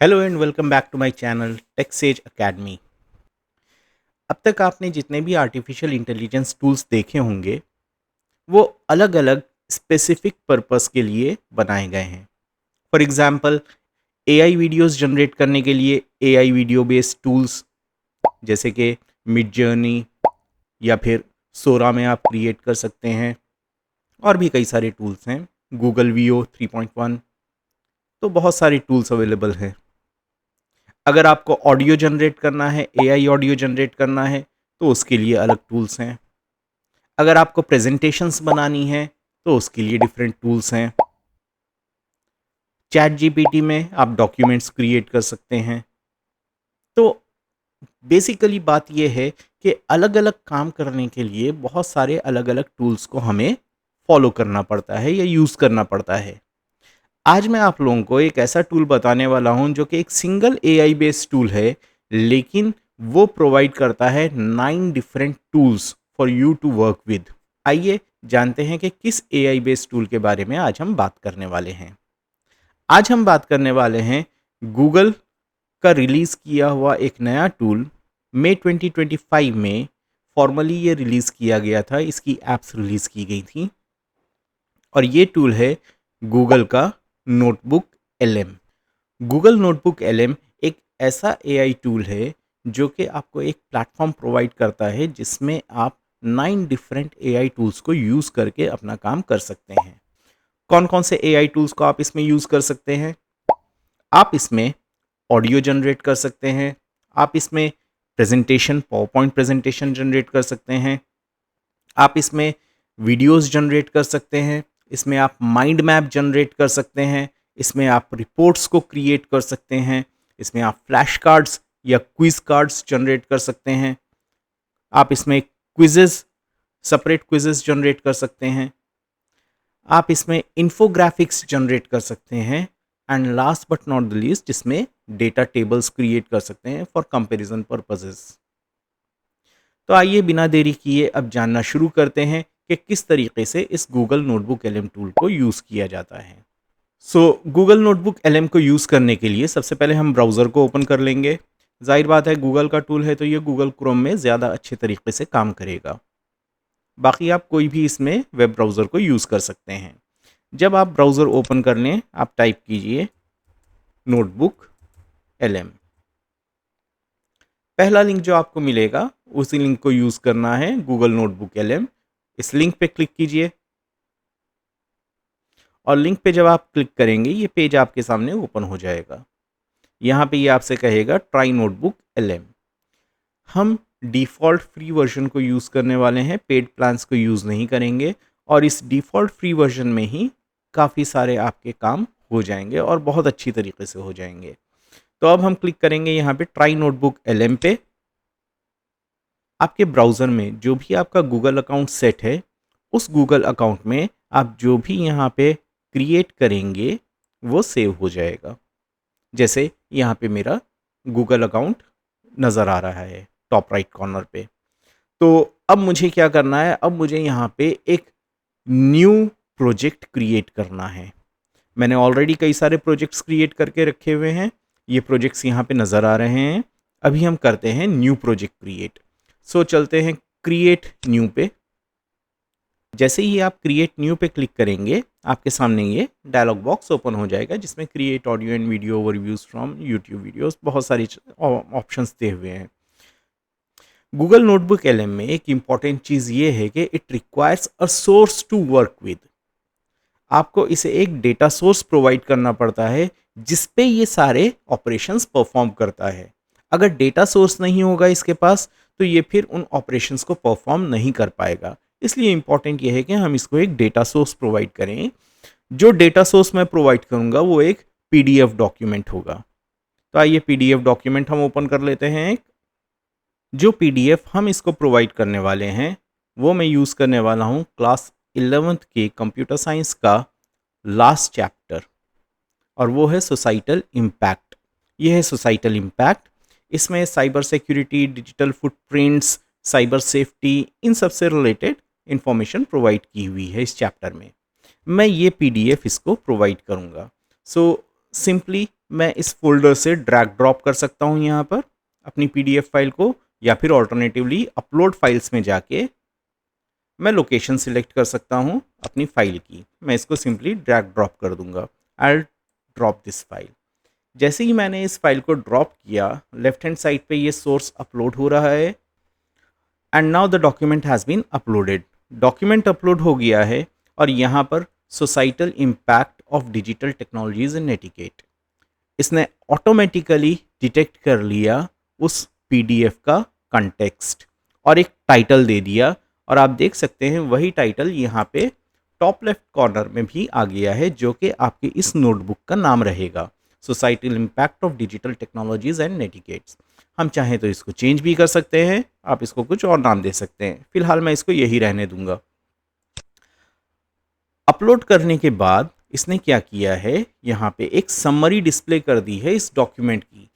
Hello and welcome back to my channel टेक्सेज academy. अब तक आपने जितने भी आर्टिफिशियल इंटेलिजेंस टूल्स देखे होंगे वो अलग अलग स्पेसिफिक पर्पस के लिए बनाए गए हैं। For example AI videos generate करने के लिए एआई वीडियो बेस्ड टूल्स जैसे कि मिड जर्नी या फिर सोरा में आप क्रिएट कर सकते हैं। और भी कई सारे टूल्स हैं, गूगल वीओ 3.1, तो बहुत सारे टूल्स अवेलेबल हैं। अगर आपको ऑडियो जनरेट करना है, एआई ऑडियो जनरेट करना है, तो उसके लिए अलग टूल्स हैं। अगर आपको प्रेजेंटेशंस बनानी है तो उसके लिए डिफरेंट टूल्स हैं। चैट जीपीटी में आप डॉक्यूमेंट्स क्रिएट कर सकते हैं। तो बेसिकली बात यह है कि अलग अलग काम करने के लिए बहुत सारे अलग अलग टूल्स को हमें फॉलो करना पड़ता है या यूज़ करना पड़ता है। आज मैं आप लोगों को एक ऐसा टूल बताने वाला हूं जो कि एक सिंगल एआई बेस्ड टूल है, लेकिन वो प्रोवाइड करता है 9 different tools for you to work with. आइए जानते हैं कि किस एआई बेस्ड टूल के बारे में आज हम बात करने वाले हैं। आज हम बात करने वाले हैं गूगल का रिलीज़ किया हुआ एक नया टूल। मई 2025 में फॉर्मली ये रिलीज़ किया गया था, इसकी एप्स रिलीज़ की गई थी और ये टूल है गूगल का notebook LM. Google notebook LM एक ऐसा एआई टूल है जो कि आपको एक प्लेटफॉर्म प्रोवाइड करता है जिसमें आप 9 डिफरेंट एआई टूल्स को यूज़ करके अपना काम कर सकते हैं। कौन कौन से एआई टूल्स को आप इसमें यूज़ कर सकते हैं? आप इसमें ऑडियो जनरेट कर सकते हैं, आप इसमें प्रेजेंटेशन, पावरपॉइंट प्रेजेंटेशन जनरेट कर सकते हैं, आप इसमें वीडियोस जनरेट कर सकते हैं, इसमें आप माइंड मैप जनरेट कर सकते हैं, इसमें आप रिपोर्ट्स को क्रिएट कर सकते हैं, इसमें आप फ्लैश कार्ड्स या क्विज कार्ड्स जनरेट कर सकते हैं, आप इसमें क्विजेस, सेपरेट क्विजेस जनरेट कर सकते हैं, आप इसमें इन्फोग्राफिक्स जनरेट कर सकते हैं and last but not the least इसमें डेटा टेबल्स क्रिएट कर सकते हैं फॉर कंपैरिजन पर्पसेस। तो आइए बिना देरी किए अब जानना शुरू करते हैं कि किस तरीके से इस गूगल नोटबुक एलएम टूल को यूज़ किया जाता है। गूगल नोटबुक एलएम को यूज़ करने के लिए सबसे पहले हम ब्राउज़र को ओपन कर लेंगे। जाहिर बात है गूगल का टूल है तो ये गूगल क्रोम में ज़्यादा अच्छे तरीके से काम करेगा। बाकी आप कोई भी इसमें वेब ब्राउज़र को यूज़ कर सकते हैं। जब आप ब्राउज़र ओपन कर लें, आप टाइप कीजिए नोटबुक एलएम। पहला लिंक जो आपको मिलेगा उसी लिंक को यूज़ करना है, गूगल नोटबुक एलएम। इस लिंक पे क्लिक कीजिए और लिंक पे जब आप क्लिक करेंगे ये पेज आपके सामने ओपन हो जाएगा। यहाँ पे ये आपसे कहेगा ट्राई नोटबुक एलएम। हम डिफ़ॉल्ट फ्री वर्जन को यूज़ करने वाले हैं, पेड प्लान्स को यूज़ नहीं करेंगे और इस डिफ़ॉल्ट फ्री वर्जन में ही काफ़ी सारे आपके काम हो जाएंगे और बहुत अच्छी तरीके से हो जाएंगे। तो अब हम क्लिक करेंगे यहाँ पे ट्राई नोटबुक एलएम पे। आपके ब्राउज़र में जो भी आपका गूगल अकाउंट सेट है, उस गूगल अकाउंट में आप जो भी यहाँ पे क्रिएट करेंगे वो सेव हो जाएगा। जैसे यहाँ पे मेरा गूगल अकाउंट नज़र आ रहा है टॉप राइट कॉर्नर पे। तो अब मुझे क्या करना है, अब मुझे यहाँ पे एक न्यू प्रोजेक्ट क्रिएट करना है। मैंने ऑलरेडी कई सारे प्रोजेक्ट्स क्रिएट करके रखे हुए हैं, ये प्रोजेक्ट्स यहाँ पे नज़र आ रहे हैं। अभी हम करते हैं न्यू प्रोजेक्ट क्रिएट। चलते हैं क्रिएट न्यू पे। जैसे ही आप क्रिएट न्यू पे क्लिक करेंगे आपके सामने ये डायलॉग बॉक्स ओपन हो जाएगा जिसमें create audio and video overviews from YouTube videos, बहुत सारी ऑप्शंस दिए हुए हैं। गूगल नोटबुक एलएम में एक इम्पॉर्टेंट चीज़ ये है कि it requires a source to work with. आपको इसे एक डेटा सोर्स प्रोवाइड करना पड़ता है जिस पे ये सारे ऑपरेशंस परफॉर्म करता है। अगर डेटा सोर्स नहीं होगा इसके पास तो ये फिर उन ऑपरेशंस को परफॉर्म नहीं कर पाएगा। इसलिए इंपॉर्टेंट ये है कि हम इसको एक डेटा सोर्स प्रोवाइड करें। जो डेटा सोर्स मैं प्रोवाइड करूंगा वो एक पीडीएफ डॉक्यूमेंट होगा। तो आइए पीडीएफ डॉक्यूमेंट हम ओपन कर लेते हैं। एक जो पीडीएफ हम इसको प्रोवाइड करने वाले हैं वो मैं यूज़ करने वाला हूँ क्लास 11th के कंप्यूटर साइंस का लास्ट चैप्टर, और वो है सोसाइटल इम्पैक्ट। ये है सोसाइटल इम्पैक्ट। इसमें cyber security, digital footprints, cyber safety, इन सब से रिलेटेड इंफॉर्मेशन प्रोवाइड की हुई है इस चैप्टर में। मैं ये पीडीएफ इसको प्रोवाइड करूँगा। सिंपली मैं इस फोल्डर से ड्रैग ड्रॉप कर सकता हूँ यहाँ पर अपनी पीडीएफ फाइल को, या फिर ऑल्टरनेटिवली अपलोड फाइल्स में जाके मैं लोकेशन सिलेक्ट कर सकता हूँ अपनी फाइल की। मैं इसको सिंपली ड्रैग ड्रॉप कर दूंगा। आई ड्रॉप दिस फाइल। जैसे ही मैंने इस फाइल को ड्रॉप किया, लेफ्ट हैंड साइड पे ये सोर्स अपलोड हो रहा है and now the document has been uploaded. Document upload हो गया है और यहाँ पर societal impact of digital technologies in etiquette, इसने ऑटोमेटिकली डिटेक्ट कर लिया उस पीडीएफ का कंटेक्स्ट और एक टाइटल दे दिया। और आप देख सकते हैं वही टाइटल यहाँ पे टॉप लेफ्ट कॉर्नर में भी आ गया है, जो कि आपकी इस नोटबुक का नाम रहेगा, societal impact of digital technologies and etiquettes. हम चाहें तो इसको चेंज भी कर सकते हैं, आप इसको कुछ और नाम दे सकते हैं। फिलहाल मैं इसको यही रहने दूंगा। अपलोड करने के बाद इसने क्या किया है, यहाँ पे एक समरी डिस्प्ले कर दी है इस डॉक्यूमेंट की।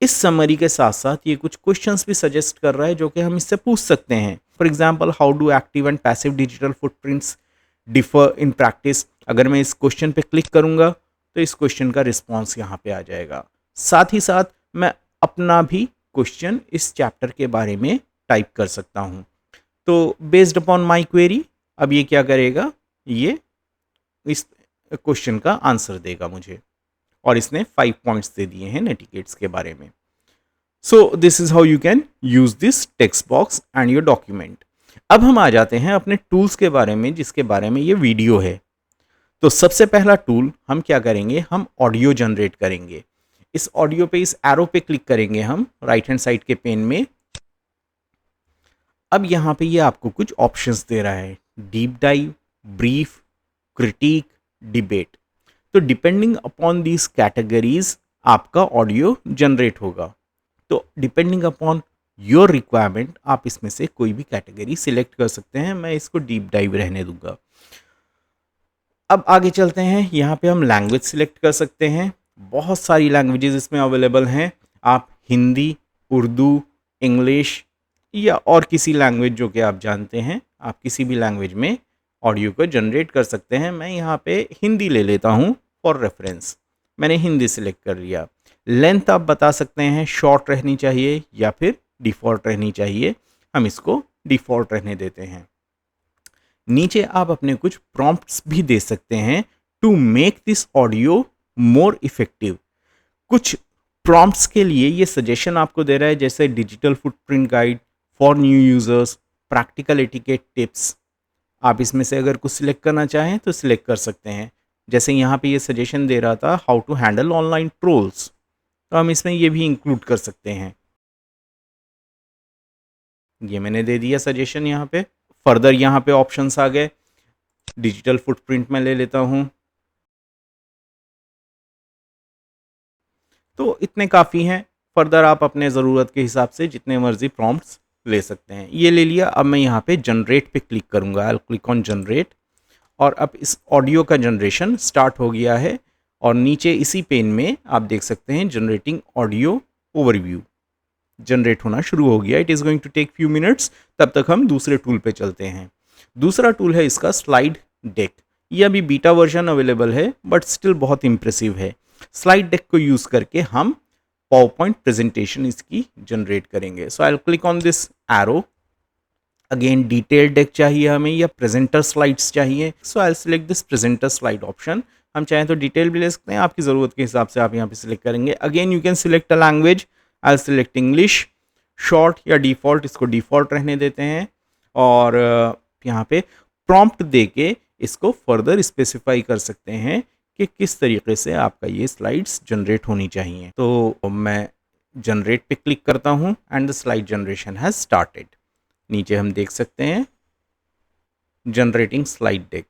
इस समरी के साथ साथ ये कुछ क्वेश्चंस भी सजेस्ट कर रहा है जो कि हम इससे पूछ सकते हैं। For example, how do active and passive digital footprints differ in practice. अगर मैं इस क्वेश्चन पे क्लिक करूंगा तो इस क्वेश्चन का रिस्पॉन्स यहाँ पे आ जाएगा। साथ ही साथ मैं अपना भी क्वेश्चन इस चैप्टर के बारे में टाइप कर सकता हूँ। तो बेस्ड अपॉन माई क्वेरी अब ये क्या करेगा, ये इस क्वेश्चन का आंसर देगा मुझे, और इसने 5 पॉइंट्स दे दिए हैं नेटिकेट्स के बारे में। So this is how you can use this text box and your document. अब हम आ जाते हैं अपने टूल्स के बारे में, जिसके बारे में ये वीडियो है। तो सबसे पहला टूल हम क्या करेंगे, हम ऑडियो जनरेट करेंगे। इस ऑडियो पे, इस एरो पे क्लिक करेंगे हम राइट हैंड साइड के पेन में। अब यहाँ पे ये आपको कुछ ऑप्शंस दे रहा है, deep dive, brief, critic, debate. तो डिपेंडिंग अपॉन दीज कैटेगरीज आपका ऑडियो जनरेट होगा। तो डिपेंडिंग अपॉन योर रिक्वायरमेंट आप इसमें से कोई भी कैटेगरी सिलेक्ट कर सकते हैं। मैं इसको डीप डाइव रहने दूंगा। अब आगे चलते हैं, यहाँ पे हम लैंग्वेज सिलेक्ट कर सकते हैं। बहुत सारी लैंग्वेजेस इसमें अवेलेबल हैं। आप हिंदी, उर्दू, इंग्लिश या और किसी लैंग्वेज जो कि आप जानते हैं, आप किसी भी लैंग्वेज में ऑडियो को जनरेट कर सकते हैं। मैं यहाँ पे हिंदी ले लेता हूँ फॉर रेफरेंस। मैंने हिंदी सिलेक्ट कर लिया। लेंथ आप बता सकते हैं, शॉर्ट रहनी चाहिए या फिर डिफ़ॉल्ट रहनी चाहिए। हम इसको डिफ़ॉल्ट रहने देते हैं। नीचे आप अपने कुछ प्रॉम्प्ट्स भी दे सकते हैं to make this audio more effective. कुछ प्रॉम्प्ट्स के लिए ये सजेशन आपको दे रहा है, जैसे digital footprint guide for new users, practical etiquette tips. आप इसमें से अगर कुछ सिलेक्ट करना चाहें तो सिलेक्ट कर सकते हैं। जैसे यहाँ पे ये सजेशन दे रहा था how to handle online trolls, तो हम इसमें ये भी इंक्लूड कर सकते हैं। ये मैंने दे दिया सजेशन यहाँ पे। फर्दर यहाँ पे ऑप्शंस आ गए। डिजिटल फुटप्रिंट में ले लेता हूँ। तो इतने काफ़ी हैं। फर्दर आप अपने ज़रूरत के हिसाब से जितने मर्जी प्रॉम्प्ट्स ले सकते हैं। ये ले लिया। अब मैं यहाँ पे जनरेट पे क्लिक करूँगा। आई विल क्लिक ऑन जनरेट, और अब इस ऑडियो का जनरेशन स्टार्ट हो गया है। और नीचे इसी पेन में आप देख सकते हैं जनरेटिंग ऑडियो ओवरव्यू जनरेट होना शुरू हो गया। It is going to take few minutes. तब तक हम दूसरे टूल पे चलते हैं। दूसरा टूल है इसका स्लाइड डेक। ये अभी बीटा वर्जन अवेलेबल है बट स्टिल बहुत इंप्रेसिव है। स्लाइड डेक को यूज़ करके हम पावर पॉइंट प्रेजेंटेशन इसकी जनरेट करेंगे। So I will click on this arrow. Again detail deck चाहिए हमें या प्रेजेंटर स्लाइड्स चाहिए। So I select this presenter slide option. हम चाहें तो डिटेल भी ले सकते हैं, आपकी ज़रूरत के हिसाब से आप यहाँ पे सिलेक्ट करेंगे। Again you can select a language. I select English. Short या डिफ़ॉल्ट, इसको डिफ़ॉल्ट रहने देते हैं। और यहाँ पे प्रॉम्प्ट दे के इसको फर्दर स्पेसिफाई कर सकते हैं कि किस तरीके से आपका ये स्लाइड्स जनरेट होनी चाहिए। तो मैं जनरेट पे क्लिक करता हूँ and the slide generation has started. नीचे हम देख सकते हैं जनरेटिंग स्लाइड डेक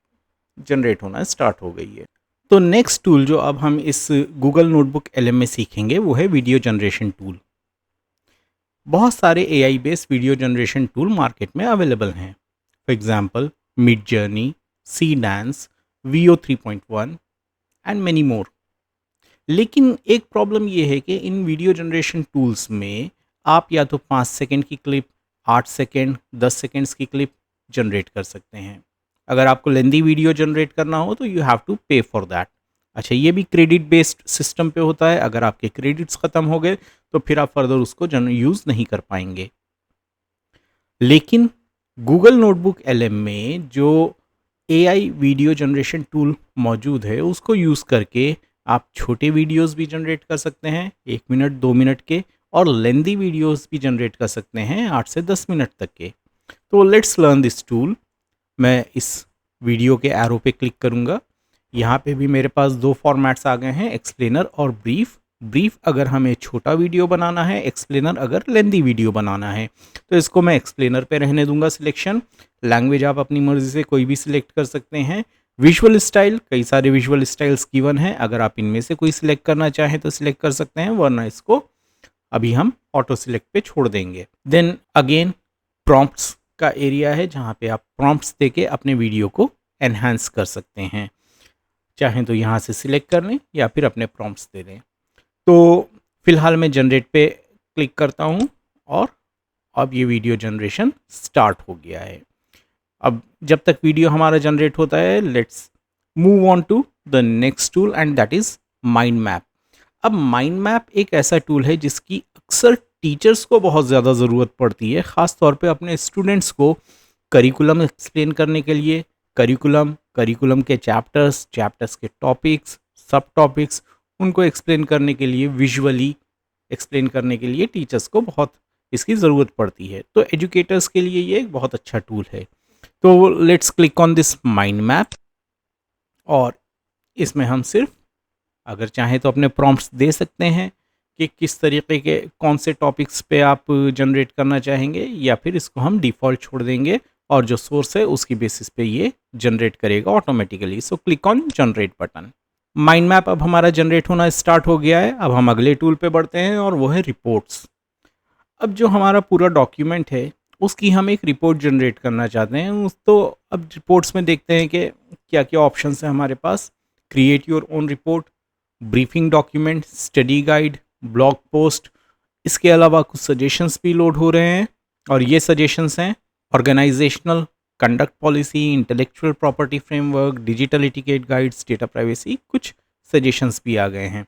जनरेट होना स्टार्ट हो गई है। तो नेक्स्ट टूल जो अब हम इस गूगल नोटबुक LM में सीखेंगे वो है वीडियो जनरेशन टूल। बहुत सारे AI based video generation tool market में अवेलेबल हैं। For example Midjourney, Seedance, Veo 3.1 and many more. लेकिन एक प्रॉब्लम ये है कि इन वीडियो जनरेशन टूल्स में आप या तो 5 सेकेंड की क्लिप, 8 सेकेंड, 10 सेकेंड्स की क्लिप जनरेट कर सकते हैं। अगर आपको लेंदी वीडियो जनरेट करना हो तो यू हैव टू पे फॉर दैट। अच्छा, ये भी क्रेडिट बेस्ड सिस्टम पे होता है। अगर आपके क्रेडिट्स ख़त्म हो गए तो फिर आप फर्दर उसको यूज़ नहीं कर पाएंगे। लेकिन गूगल नोटबुक एलएम में जो एआई वीडियो जनरेशन टूल मौजूद है उसको यूज़ करके आप छोटे वीडियोस भी जनरेट कर सकते हैं, 1 मिनट 2 मिनट के, और लेंदी वीडियोस भी जनरेट कर सकते हैं 8 से 10 मिनट तक के। तो लेट्स लर्न दिस टूल। मैं इस वीडियो के एरो पे क्लिक करूँगा। यहाँ पे भी मेरे पास दो फॉर्मेट्स आ गए हैं, एक्सप्लेनर और ब्रीफ। ब्रीफ अगर हमें छोटा वीडियो बनाना है, एक्सप्लेनर अगर लेंदी वीडियो बनाना है। तो इसको मैं एक्सप्लेनर पे रहने दूंगा सिलेक्शन। लैंग्वेज आप अपनी मर्जी से कोई भी सिलेक्ट कर सकते हैं। विजुअल स्टाइल, कई सारे विजुअल स्टाइल्स गिवन हैं, अगर आप इनमें से कोई सिलेक्ट करना चाहें तो सिलेक्ट कर सकते हैं, वरना इसको अभी हम ऑटो सिलेक्ट पे छोड़ देंगे। देन अगेन प्रॉम्प्ट्स का एरिया है जहाँ पे आप प्रॉम्प्ट्स देके अपने वीडियो को एनहांस कर सकते हैं। चाहें तो यहाँ से सिलेक्ट कर लें या फिर अपने प्रॉम्प्ट्स दे दें। तो फिलहाल मैं जनरेट पे क्लिक करता हूँ और अब ये वीडियो जनरेशन स्टार्ट हो गया है। अब जब तक वीडियो हमारा जनरेट होता है, let's move on to the next tool and that is mind map. अब माइंड मैप एक ऐसा टूल है जिसकी अक्सर टीचर्स को बहुत ज़्यादा ज़रूरत पड़ती है, ख़ास तौर पे अपने स्टूडेंट्स को करिकुलम एक्सप्लेन करने के लिए। करिकुलम के चैप्टर्स के टॉपिक्स, सब टॉपिक्स, उनको एक्सप्लेन करने के लिए, विजुअली एक्सप्लेन करने के लिए टीचर्स को बहुत इसकी ज़रूरत पड़ती है। तो एजुकेटर्स के लिए ये एक बहुत अच्छा टूल है। तो let's click on this mind map और इसमें हम सिर्फ अगर चाहें तो अपने प्रॉम्प्ट्स दे सकते हैं कि किस तरीके के कौन से टॉपिक्स पे आप जनरेट करना चाहेंगे, या फिर इसको हम डिफ़ॉल्ट छोड़ देंगे और जो सोर्स है उसकी बेसिस पे ये जनरेट करेगा automatically. So click on generate button. Mind map अब हमारा जनरेट होना स्टार्ट हो गया है। अब हम अगले टूल पे बढ़ते हैं और वो है रिपोर्ट्स। अब जो हमारा पूरा डॉक्यूमेंट है उसकी हम एक रिपोर्ट जनरेट करना चाहते हैं। उस तो अब रिपोर्ट्स में देखते हैं कि क्या क्या ऑप्शंस हैं हमारे पास। Create your own report, briefing document, study guide, blog post. इसके अलावा कुछ सजेशंस भी लोड हो रहे हैं और ये सजेशंस हैं organisational conduct policy, intellectual property framework, digital etiquette guides, data privacy, कुछ सजेशंस भी आ गए हैं।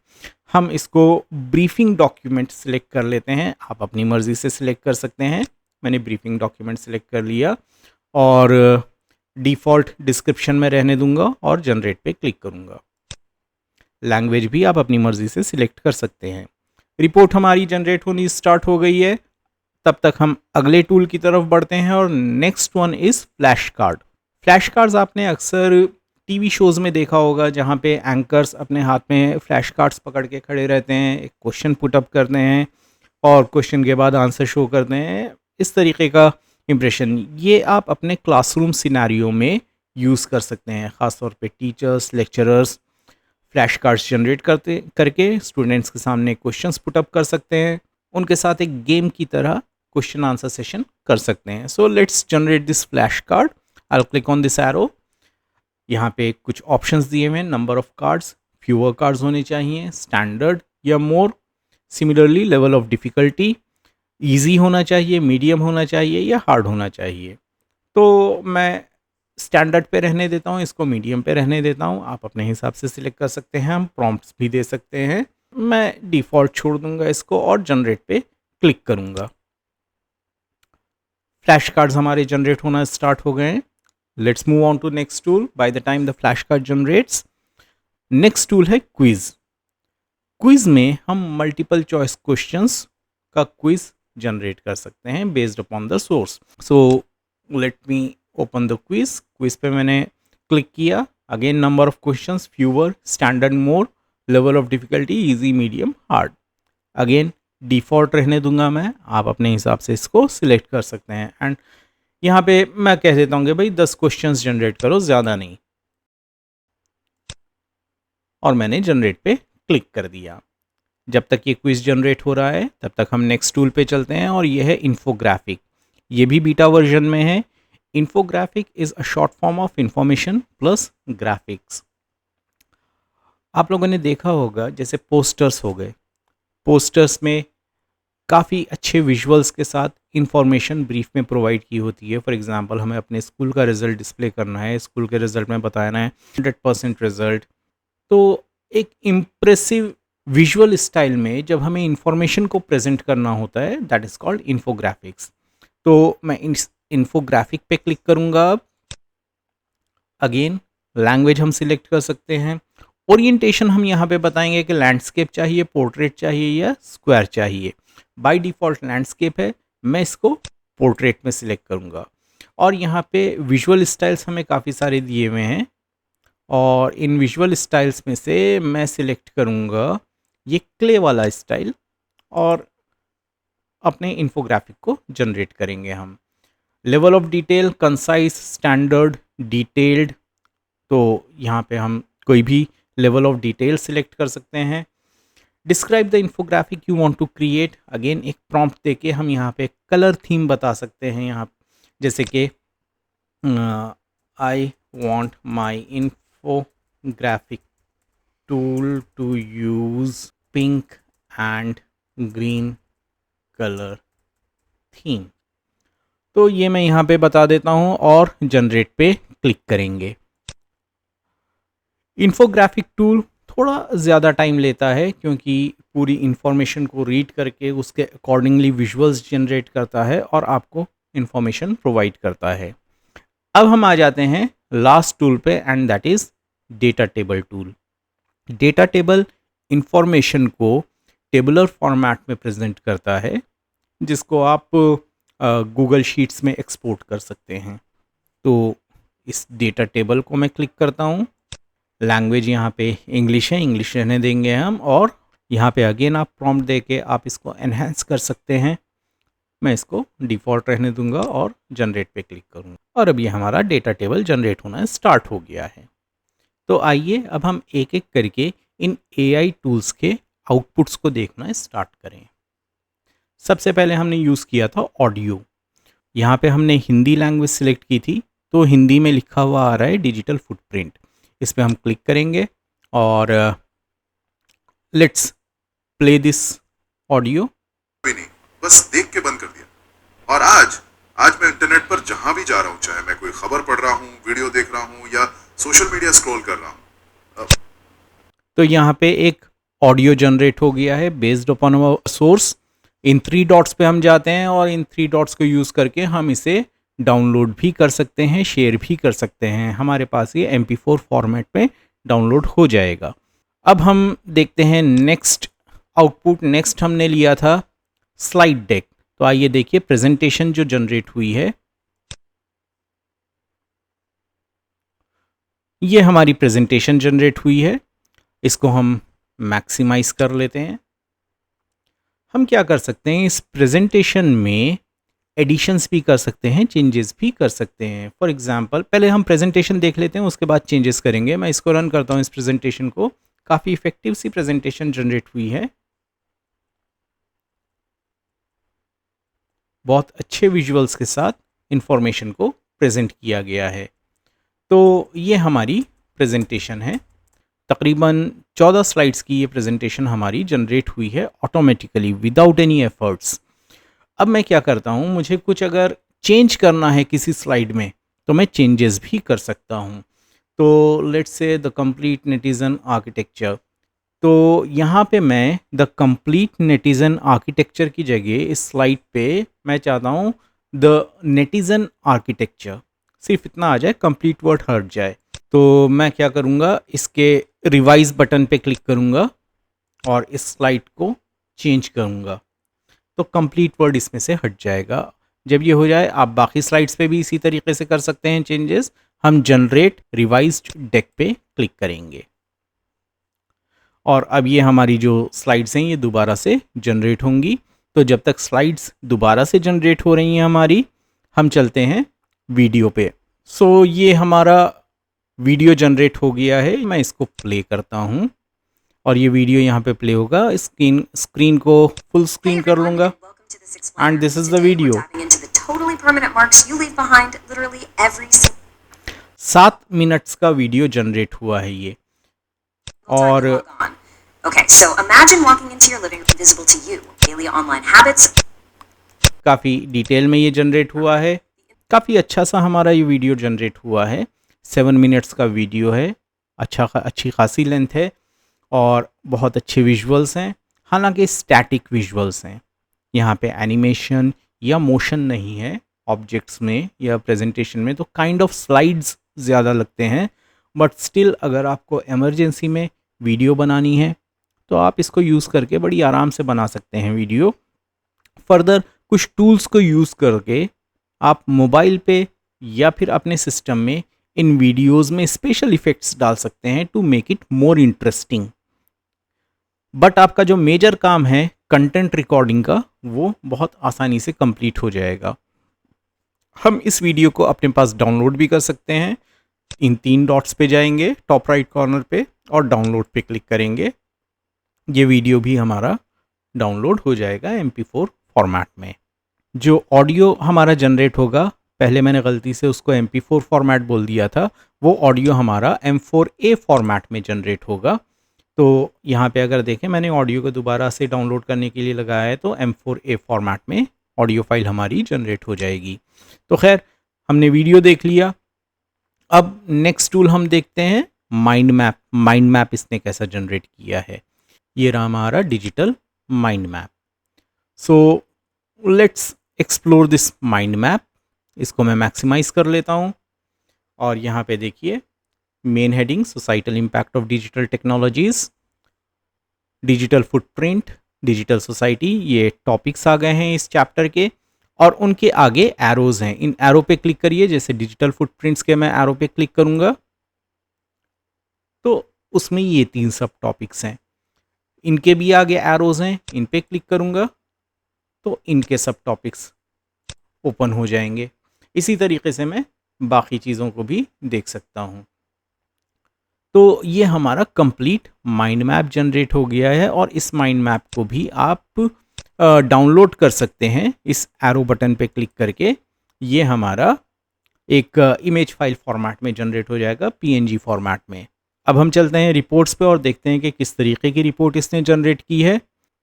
हम इसको ब्रीफिंग डॉक्यूमेंट सिलेक्ट कर लेते हैं। आप अपनी मर्ज़ी से सिलेक्ट कर सकते हैं। मैंने ब्रीफिंग डॉक्यूमेंट सिलेक्ट कर लिया और डिफ़ॉल्ट डिस्क्रिप्शन में रहने दूंगा और जनरेट पे क्लिक करूंगा। लैंग्वेज भी आप अपनी मर्ज़ी से सिलेक्ट कर सकते हैं। रिपोर्ट हमारी जनरेट होनी स्टार्ट हो गई है। तब तक हम अगले टूल की तरफ बढ़ते हैं और next one is flash card. Flash cards आपने अक्सर टीवी शोज़ में देखा होगा जहाँ पे एंकर्स अपने हाथ में फ्लैश कार्ड्स पकड़ के खड़े रहते हैं, एक क्वेश्चन पुटअप करते हैं और क्वेश्चन के बाद आंसर शो करते हैं। इस तरीके का इम्प्रेशन ये आप अपने क्लासरूम सिनेरियो में यूज़ कर सकते हैं। ख़ास तौर पे teachers, lecturers flash cards generate करके स्टूडेंट्स के सामने क्वेश्चंस पुटअप कर सकते हैं। उनके साथ एक गेम की तरह क्वेश्चन आंसर सेशन कर सकते हैं। So let's generate this flash card. I click on this arrow. यहाँ पे कुछ ऑप्शंस दिए हुए हैं, number of cards, fewer cards होने चाहिए, स्टैंडर्ड या more. Similarly level of difficulty, easy होना चाहिए, मीडियम होना चाहिए या हार्ड होना चाहिए। तो मैं स्टैंडर्ड पे रहने देता हूँ, इसको मीडियम पे रहने देता हूँ। आप अपने हिसाब से सिलेक्ट कर सकते हैं, हम प्रॉम्प्ट्स भी दे सकते हैं। मैं डिफ़ॉल्ट छोड़ दूंगा इसको और जनरेट पे क्लिक करूँगा। फ्लैश कार्ड्स हमारे जनरेट होना स्टार्ट हो गए हैं। Let's move on to next tool by the time the flash card generates. Next tool है क्विज। क्विज में हम मल्टीपल चॉइस क्वेश्चंस का क्विज जनरेट कर सकते हैं based upon the source. So let me open the quiz. Quiz पे मैंने click किया। Again number of questions, fewer, standard, more, level of difficulty, easy, medium, hard. Again default रहने दूंगा मैं, आप अपने हिसाब से इसको सिलेक्ट कर सकते हैं। एंड यहाँ पे मैं कह देता हूँ कि भाई 10 क्वेश्चंस जनरेट करो, ज़्यादा नहीं। और मैंने जनरेट पे क्लिक कर दिया। जब तक ये क्विज जनरेट हो रहा है तब तक हम नेक्स्ट टूल पे चलते हैं और ये है इन्फोग्राफिक। ये भी बीटा वर्जन में है। Infographic is a short form of information plus graphics. आप लोगों ने देखा होगा जैसे पोस्टर्स हो गए, पोस्टर्स में काफ़ी अच्छे विजुअल्स के साथ इंफॉर्मेशन ब्रीफ में प्रोवाइड की होती है। फॉर एग्जांपल हमें अपने स्कूल का रिजल्ट डिस्प्ले करना है, स्कूल के रिजल्ट में बताना है 100% रिजल्ट। तो एक इम्प्रेसिव विजुअल स्टाइल में जब हमें इंफॉर्मेशन को प्रेजेंट करना होता है, दैट इज़ कॉल्ड इन्फोग्राफिक्स। तो मैं इन्फोग्राफिक पे क्लिक करूँगा। अगेन लैंग्वेज हम सिलेक्ट कर सकते हैं। ओरिएंटेशन हम यहाँ पे बताएंगे कि लैंडस्केप चाहिए, पोर्ट्रेट चाहिए या स्क्वायर चाहिए। बाय डिफ़ॉल्ट लैंडस्केप है, मैं इसको पोर्ट्रेट में सिलेक्ट करूँगा। और यहाँ पे विजुअल स्टाइल्स हमें काफ़ी सारे दिए हुए हैं, और इन विजुअल स्टाइल्स में से मैं सिलेक्ट करूँगा ये क्ले वाला स्टाइल, और अपने इन्फोग्राफिक को जनरेट करेंगे हम। Level of detail, concise, standard, detailed, तो यहाँ पे हम कोई भी लेवल ऑफ डिटेल सिलेक्ट कर सकते हैं। Describe the infographic you want to create, again एक प्रॉम्प्ट देके हम यहाँ पे कलर थीम बता सकते हैं। यहाँ जैसे कि I want my infographic tool to use pink and green colour theme. तो ये मैं यहाँ पे बता देता हूँ और जनरेट पे क्लिक करेंगे। इन्फोग्राफिक टूल थोड़ा ज़्यादा टाइम लेता है, क्योंकि पूरी इन्फॉर्मेशन को रीड करके उसके अकॉर्डिंगली विजुअल्स जनरेट करता है और आपको इन्फॉर्मेशन प्रोवाइड करता है। अब हम आ जाते हैं लास्ट टूल पे, and that is data table tool. Data table information को टेबुलर फॉर्मेट में प्रेजेंट करता है, जिसको आप गूगल शीट्स में एक्सपोर्ट कर सकते हैं। तो इस डेटा टेबल को मैं क्लिक करता हूँ। लैंग्वेज यहाँ पे इंग्लिश है, इंग्लिश रहने देंगे हम, और यहाँ पे अगेन आप प्रॉम्प्ट दे के आप इसको एनहेंस कर सकते हैं। मैं इसको डिफ़ॉल्ट रहने दूंगा और जनरेट पे क्लिक करूँगा, और अब ये हमारा डेटा टेबल जनरेट होना स्टार्ट हो गया है। तो आइए अब हम एक एक करके इन AI टूल्स के आउटपुट्स को देखना स्टार्ट करें। सबसे पहले हमने यूज़ किया था ऑडियो। यहाँ पे हमने हिंदी लैंग्वेज सिलेक्ट की थी, तो हिंदी में लिखा हुआ आ रहा है डिजिटल फुटप्रिंट। इस पर हम क्लिक करेंगे और लेट्स प्ले दिस ऑडियो। भी नहीं, बस देख के बंद कर दिया। और आज मैं इंटरनेट पर जहां भी जा रहा हूं, चाहे मैं कोई खबर पढ़ रहा हूं, वीडियो देख रहा हूं या सोशल मीडिया स्क्रॉल कर रहा हूं। तो यहाँ पे एक ऑडियो जनरेट हो गया है बेस्ड अपॉन सोर्स। इन 3 डॉट्स पे हम जाते हैं और इन 3 डॉट्स को यूज़ करके हम इसे डाउनलोड भी कर सकते हैं, शेयर भी कर सकते हैं। हमारे पास ये MP4 फॉर्मेट में डाउनलोड हो जाएगा। अब हम देखते हैं नेक्स्ट आउटपुट। नेक्स्ट हमने लिया था स्लाइड डेक। तो आइए देखिए प्रेजेंटेशन जो जनरेट हुई है, ये हमारी प्रेजेंटेशन जनरेट हुई है। इसको हम मैक्सिमाइज कर लेते हैं। हम क्या कर सकते हैं, इस प्रेजेंटेशन में एडिशंस भी कर सकते हैं, चेंजेस भी कर सकते हैं। फॉर एग्जांपल पहले हम प्रेजेंटेशन देख लेते हैं, उसके बाद चेंजेस करेंगे। मैं इसको रन करता हूँ इस प्रेजेंटेशन को। काफ़ी इफेक्टिव सी प्रेजेंटेशन जनरेट हुई है, बहुत अच्छे विजुअल्स के साथ इंफॉर्मेशन को प्रेजेंट किया गया है। तो ये हमारी प्रेजेंटेशन है। तकरीबन 14 स्लाइड्स की ये प्रेजेंटेशन हमारी जनरेट हुई है ऑटोमेटिकली विदाउट एनी एफर्ट्स। अब मैं क्या करता हूँ, मुझे कुछ अगर चेंज करना है किसी स्लाइड में तो मैं चेंजेस भी कर सकता हूँ। तो let's say the complete netizen architecture. तो यहाँ पे मैं द कंप्लीट नेटिजन आर्किटेक्चर की जगह इस स्लाइड पे मैं चाहता हूँ द नेटिजन आर्किटेक्चर, सिर्फ इतना आ जाए, कंप्लीट वर्ड हट जाए। तो मैं क्या करूँगा, इसके रिवाइज बटन पे क्लिक करूँगा और इस स्लाइड को चेंज करूँगा, तो कंप्लीट वर्ड इसमें से हट जाएगा। जब ये हो जाए आप बाकी स्लाइड्स पे भी इसी तरीके से कर सकते हैं चेंजेस। हम जनरेट रिवाइज्ड डेक पे क्लिक करेंगे और अब ये हमारी जो स्लाइड्स हैं ये दोबारा से जनरेट होंगी। तो जब तक स्लाइड्स दोबारा से जनरेट हो रही हैं हमारी, हम चलते हैं वीडियो पे। सो ये हमारा वीडियो जनरेट हो गया है। मैं इसको प्ले करता हूँ और ये वीडियो यहाँ पे प्ले होगा। स्क्रीन को फुल स्क्रीन कर लूँगा and this is the video. 7 minutes का वीडियो जनरेट हुआ है ये। और Okay, so imagine walking into your living room visible to you. Daily online habits. काफ़ी डिटेल में ये जनरेट हुआ है। काफ़ी अच्छा सा हमारा ये वीडियो जनरेट हुआ है। 7 मिनट्स का वीडियो है, अच्छी खासी लेंथ है। और बहुत अच्छे विजुअल्स हैं, हालांकि स्टैटिक विजुअल्स हैं। यहाँ पे एनिमेशन या मोशन नहीं है ऑब्जेक्ट्स में या प्रेजेंटेशन में, तो काइंड ऑफ स्लाइड्स ज़्यादा लगते हैं। बट स्टिल अगर आपको इमरजेंसी में वीडियो बनानी है तो आप इसको यूज़ करके बड़ी आराम से बना सकते हैं वीडियो। फर्दर कुछ टूल्स को यूज़ करके आप मोबाइल पे या फिर अपने सिस्टम में इन वीडियोस में स्पेशल इफ़ेक्ट्स डाल सकते हैं to make it more interesting. But आपका जो मेजर काम है कंटेंट रिकॉर्डिंग का, वो बहुत आसानी से कंप्लीट हो जाएगा। हम इस वीडियो को अपने पास डाउनलोड भी कर सकते हैं। इन 3 डॉट्स पे जाएंगे टॉप राइट कॉर्नर पे और डाउनलोड पे क्लिक करेंगे। ये वीडियो भी हमारा डाउनलोड हो जाएगा MP4 फॉर्मेट में। जो ऑडियो हमारा जनरेट होगा, पहले मैंने गलती से उसको MP4 फॉर्मेट बोल दिया था, वो ऑडियो हमारा M4A फॉर्मेट में जनरेट होगा। तो यहाँ पे अगर देखें, मैंने ऑडियो को दोबारा से डाउनलोड करने के लिए लगाया है, तो M4A फॉर्मेट में ऑडियो फाइल हमारी जनरेट हो जाएगी। तो खैर, हमने वीडियो देख लिया। अब नेक्स्ट टूल हम देखते हैं माइंड मैप। माइंड मैप इसने कैसा जनरेट किया है। ये रहा हमारा digital mind map. So let's explore this mind map. इसको मैं मैक्सिमाइज कर लेता हूँ और यहाँ पे देखिए main heading societal impact of digital technologies, digital footprint, digital society, ये टॉपिक्स आ गए हैं इस चैप्टर के। और उनके आगे एरोज हैं, इन एरो पे क्लिक करिए। जैसे डिजिटल फुटप्रिंट्स के मैं एरो पे क्लिक करूँगा तो उसमें ये 3 सब टॉपिक्स हैं। इनके भी आगे एरोज हैं, इन पे क्लिक करूँगा तो इनके सब टॉपिक्स ओपन हो जाएंगे। इसी तरीके से मैं बाकी चीज़ों को भी देख सकता हूँ। तो ये हमारा कंप्लीट माइंड मैप जनरेट हो गया है और इस माइंड मैप को भी आप डाउनलोड कर सकते हैं इस एरो बटन पे क्लिक करके। ये हमारा एक इमेज फाइल फॉर्मेट में जनरेट हो जाएगा, PNG फॉर्मेट में। अब हम चलते हैं रिपोर्ट्स पे और देखते हैं कि किस तरीके की रिपोर्ट इसने जनरेट की है।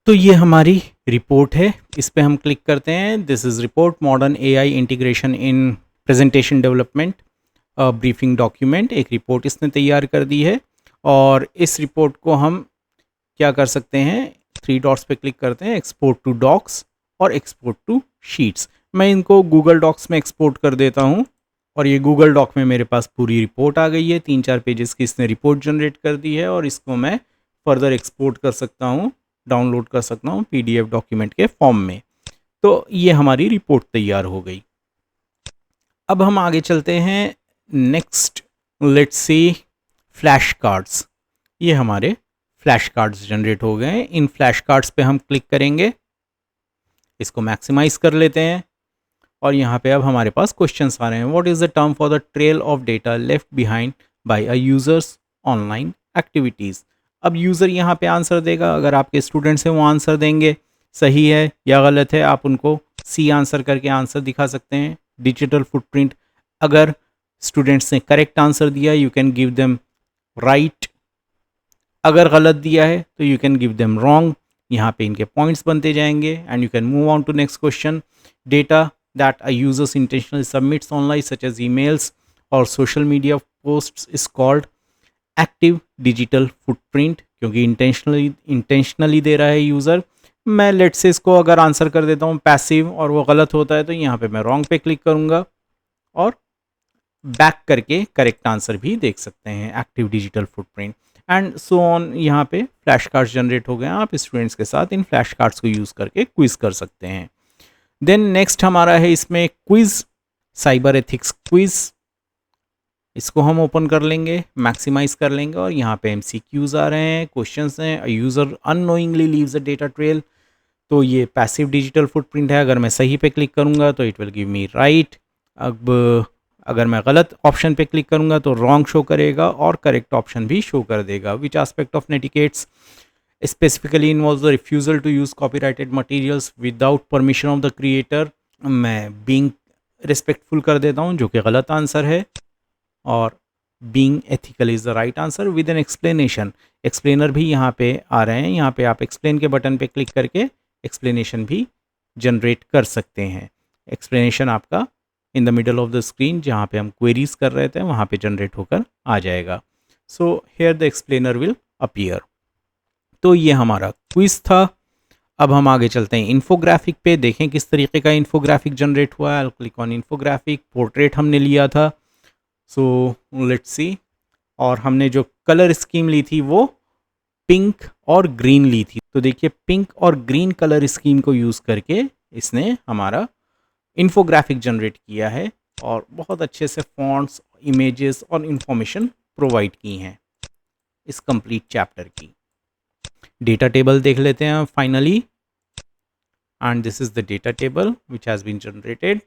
तो ये हमारी रिपोर्ट है, इस पे हम क्लिक करते हैं। This is report modern AI integration in presentation development briefing document. एक रिपोर्ट इसने तैयार कर दी है और इस रिपोर्ट को हम क्या कर सकते हैं, 3 डॉट्स पे क्लिक करते हैं, एक्सपोर्ट टू डॉक्स और एक्सपोर्ट टू शीट्स। मैं इनको गूगल डॉक्स में एक्सपोर्ट कर देता हूँ और ये गूगल डॉक में मेरे पास पूरी रिपोर्ट आ गई है। 3-4 पेजेस की इसने रिपोर्ट जनरेट कर दी है और इसको मैं फर्दर एक्सपोर्ट कर सकता हूँ, डाउनलोड कर सकता हूँ PDF डॉक्यूमेंट के फॉर्म में। तो ये हमारी रिपोर्ट तैयार हो गई। अब हम आगे चलते हैं। Next let's see flash cards. ये हमारे फ्लैश कार्ड्स जनरेट हो गए हैं। इन फ्लैश कार्ड्स पे हम क्लिक करेंगे, इसको मैक्सिमाइज कर लेते हैं और यहाँ पे अब हमारे पास क्वेश्चंस आ रहे हैं। What is the term for the trail of data left behind by a users online activities. अब यूज़र यहाँ पे आंसर देगा। अगर आपके स्टूडेंट्स हैं वो आंसर देंगे, सही है या गलत है आप उनको C आंसर करके आंसर दिखा सकते हैं। डिजिटल फुटप्रिंट, अगर स्टूडेंट्स ने करेक्ट आंसर दिया you can give them right, अगर गलत दिया है तो you can give them wrong. यहाँ पे इनके पॉइंट्स बनते जाएंगे and you can move on to next question. Data that a users intentionally submits online such as emails और social media posts is called active digital footprint, क्योंकि intentionally दे रहा है यूज़र। मैं लेट से इसको अगर आंसर कर देता हूँ पैसिव और वो गलत होता है तो यहाँ पे मैं रॉन्ग पे क्लिक करूँगा और बैक करके करेक्ट आंसर भी देख सकते हैं, active digital footprint and so on. यहाँ पे फ्लैश कार्ड्स जनरेट हो गए हैं। आप स्टूडेंट्स के साथ इन फ्लैश कार्ड्स को यूज़ करके क्विज कर सकते हैं। देन नेक्स्ट हमारा है इसमें क्विज, साइबर एथिक्स क्विज। इसको हम ओपन कर लेंगे, मैक्सिमाइज कर लेंगे और यहाँ पे MCQs आ रहे हैं, क्वेश्चंस हैं। User unknowingly leaves a data trail, तो ये पैसिव डिजिटल फुटप्रिंट है। अगर मैं सही पे क्लिक करूँगा तो it will give me right. अब अगर मैं गलत ऑप्शन पे क्लिक करूँगा तो रॉन्ग शो करेगा और करेक्ट ऑप्शन भी शो कर देगा। Which aspect of netiquettes specifically involves the refusal to use copyrighted materials without permission of the creator. मैं बीइंग रिस्पेक्टफुल कर देता हूँ, जो कि गलत आंसर है, और being ethical is the right answer with an explanation. Explainer भी यहाँ पे आ रहे हैं। यहाँ पे आप एक्सप्लेन के बटन पे क्लिक करके एक्सप्लेनेशन भी जनरेट कर सकते हैं। एक्सप्लेनेशन आपका in the middle of the screen, जहाँ पे हम क्वेरीज कर रहे थे, वहाँ पे जनरेट होकर आ जाएगा। So here the explainer will appear. तो ये हमारा क्विज था। अब हम आगे चलते हैं इन्फोग्राफिक पे, देखें किस तरीके का इन्फोग्राफिक जनरेट हुआ है। क्लिक ऑन इन्फोग्राफिक, पोर्ट्रेट हमने लिया था, सो लेट्स सी। और हमने जो कलर स्कीम ली थी वो पिंक और ग्रीन ली थी। तो देखिए पिंक और ग्रीन कलर स्कीम को यूज़ करके इसने हमारा इन्फोग्राफिक जनरेट किया है और बहुत अच्छे से फॉन्ट्स, इमेजेस और इंफॉर्मेशन प्रोवाइड की हैं इस कंप्लीट चैप्टर की। डेटा टेबल देख लेते हैं finally, and this is the data table which has been generated.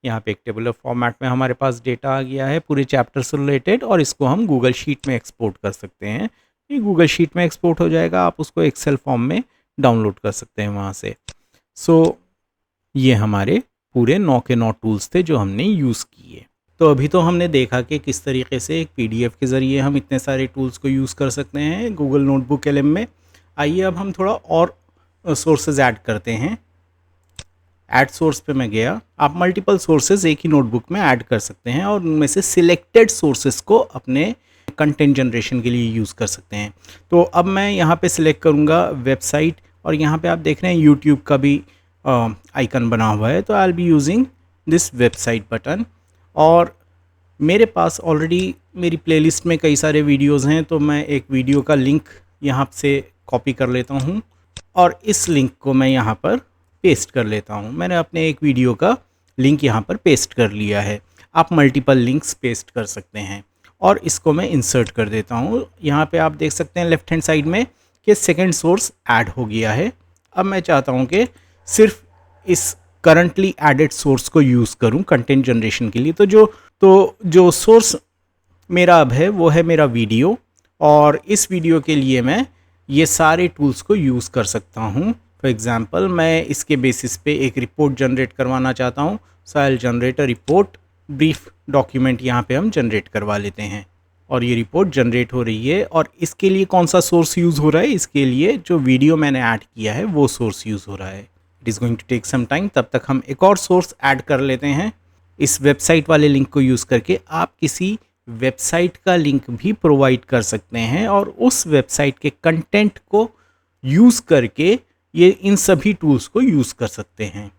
यहाँ पे एक टेबुलर फॉर्मेट में हमारे पास डेटा आ गया है पूरे चैप्टर से रिलेटेड, और इसको हम गूगल शीट में एक्सपोर्ट कर सकते हैं। ये गूगल शीट में एक्सपोर्ट हो जाएगा, आप उसको एक्सेल फॉर्म में डाउनलोड कर सकते हैं वहाँ से। सो ये हमारे पूरे 9 के 9 टूल्स थे जो हमने यूज़ किए। तो अभी तो हमने देखा कि किस तरीके से एक पीडीएफ के ज़रिए हम इतने सारे टूल्स को यूज़ कर सकते हैं गूगल नोटबुक एलएम में। आइए अब हम थोड़ा और सोर्सेज ऐड करते हैं। ऐड सोर्स पे मैं गया। आप मल्टीपल सोर्सेज एक ही नोटबुक में ऐड कर सकते हैं और उनमें से सिलेक्टेड सोर्सेज को अपने कंटेंट जनरेशन के लिए यूज़ कर सकते हैं। तो अब मैं यहाँ पे सिलेक्ट करूँगा वेबसाइट, और यहाँ पे आप देख रहे हैं यूट्यूब का भी आइकन बना हुआ है। तो I will be using this website button, और मेरे पास ऑलरेडी मेरी प्लेलिस्ट में कई सारे वीडियोस हैं, तो मैं एक वीडियो का लिंक यहाँ से कॉपी कर लेता हूँ और इस लिंक को मैं यहाँ पर पेस्ट कर लेता हूँ। मैंने अपने एक वीडियो का लिंक यहाँ पर पेस्ट कर लिया है। आप मल्टीपल लिंक्स पेस्ट कर सकते हैं, और इसको मैं इंसर्ट कर देता हूँ। यहाँ पे आप देख सकते हैं लेफ्ट हैंड साइड में कि सेकंड सोर्स ऐड हो गया है। अब मैं चाहता हूँ कि सिर्फ इस करंटली एडेड सोर्स को यूज़ करूँ कंटेंट जनरेशन के लिए। तो जो सोर्स मेरा अब है वो है मेरा वीडियो, और इस वीडियो के लिए मैं ये सारे टूल्स को यूज़ कर सकता हूँ। फॉर एग्ज़ाम्पल मैं इसके बेसिस पे एक रिपोर्ट जनरेट करवाना चाहता हूँ, so I will generate a report brief document. यहाँ पे हम जनरेट करवा लेते हैं और ये रिपोर्ट जनरेट हो रही है। और इसके लिए कौन सा सोर्स यूज़ हो रहा है? इसके लिए जो वीडियो मैंने ऐड किया है वो सोर्स यूज़ हो रहा है। It is going to take some time. तब तक हम एक और सोर्स ऐड कर लेते हैं। इस वेबसाइट वाले लिंक को यूज़ करके आप किसी वेबसाइट का लिंक भी प्रोवाइड कर सकते हैं, और उस वेबसाइट के कंटेंट को यूज़ करके ये इन सभी टूल्स को यूज़ कर सकते हैं।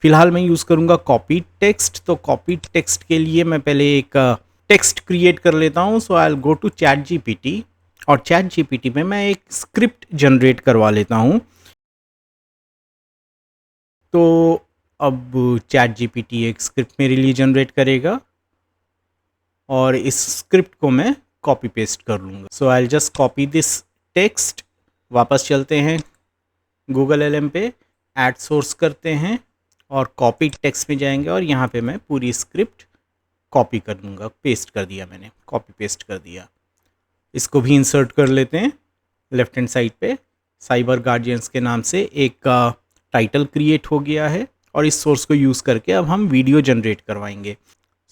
फ़िलहाल मैं यूज़ करूँगा कॉपी टेक्स्ट। तो कॉपी टेक्स्ट के लिए मैं पहले एक टेक्स्ट क्रिएट कर लेता हूँ। So I will go to ChatGPT, और चैट जीपीटी में मैं एक स्क्रिप्ट जनरेट करवा लेता हूँ। तो अब चैट जीपीटी एक स्क्रिप्ट मेरे लिए जनरेट करेगा, और इस स्क्रिप्ट को मैं कॉपी पेस्ट कर लूँगा। So I will just copy this text. वापस चलते हैं गूगल एलएम पे, ऐड सोर्स करते हैं और कॉपी टेक्स्ट में जाएंगे, और यहाँ पे मैं पूरी स्क्रिप्ट कॉपी कर लूँगा। पेस्ट कर दिया मैंने, कॉपी पेस्ट कर दिया। इसको भी इंसर्ट कर लेते हैं। लेफ्ट हैंड साइड पे साइबर गार्जियंस के नाम से एक टाइटल क्रिएट हो गया है, और इस सोर्स को यूज़ करके अब हम वीडियो जनरेट करवाएंगे।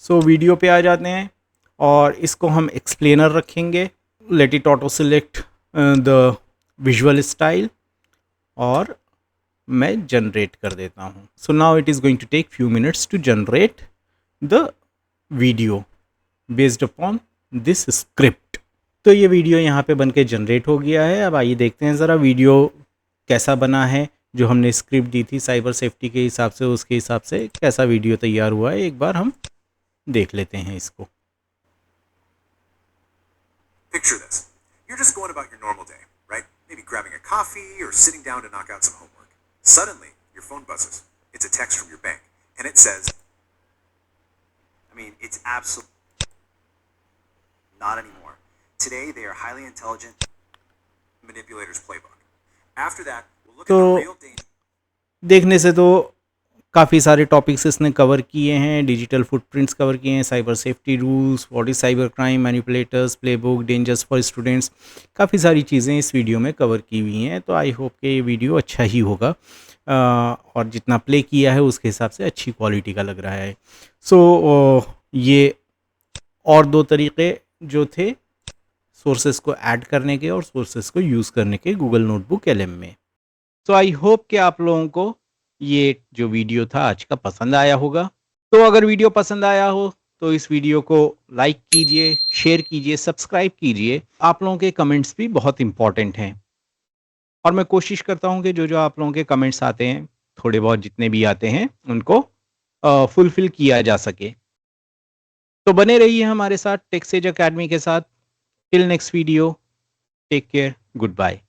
सो वीडियो पे आ जाते हैं, और इसको हम एक्सप्लेनर रखेंगे। Let it auto select the visual style, और मैं जनरेट कर देता हूँ। So now it is going to take few minutes to generate the video based upon this script. तो ये वीडियो यहाँ पे बन के जनरेट हो गया है। अब आइए देखते हैं ज़रा वीडियो कैसा बना है। जो हमने स्क्रिप्ट दी थी साइबर सेफ्टी के हिसाब से, उसके हिसाब से कैसा वीडियो तैयार हुआ है, एक बार हम देख लेते हैं इसको। Picture this. You're just going about your normal day, right? Maybe grabbing a coffee or sitting down to knock out some homework. Suddenly, your phone buzzes. It's a text from your bank, and it says, it's absolutely not anymore. Today, they are highly intelligent Manipulator's playbook. After that, we'll look at तो the real danger. देखने से तो काफ़ी सारे topics इसने cover किए हैं। Digital footprints cover किए हैं, cyber safety rules, what is cyber crime, manipulators, playbook, dangers for students. काफ़ी सारी चीज़ें इस वीडियो में कवर की हुई हैं। तो आई होप कि ये वीडियो अच्छा ही होगा, और जितना प्ले किया है उसके हिसाब से अच्छी क्वालिटी का लग रहा है। सो ये और दो तरीके जो थे सोर्सेस को ऐड करने के और सोर्सेस को यूज़ करने के गूगल नोटबुक एलएम में। तो आई होप कि आप लोगों को ये जो वीडियो था आज का पसंद आया होगा। तो अगर वीडियो पसंद आया हो तो इस वीडियो को लाइक कीजिए, शेयर कीजिए, सब्सक्राइब कीजिए। आप लोगों के कमेंट्स भी बहुत इंपॉर्टेंट हैं। और मैं कोशिश करता हूँ कि जो आप लोगों के कमेंट्स आते हैं, थोड़े बहुत जितने भी आते हैं, उनको फुलफिल किया जा सके। तो बने रहिए हमारे साथ टेक्सेज अकेडमी के साथ। Till next video, take care, good bye.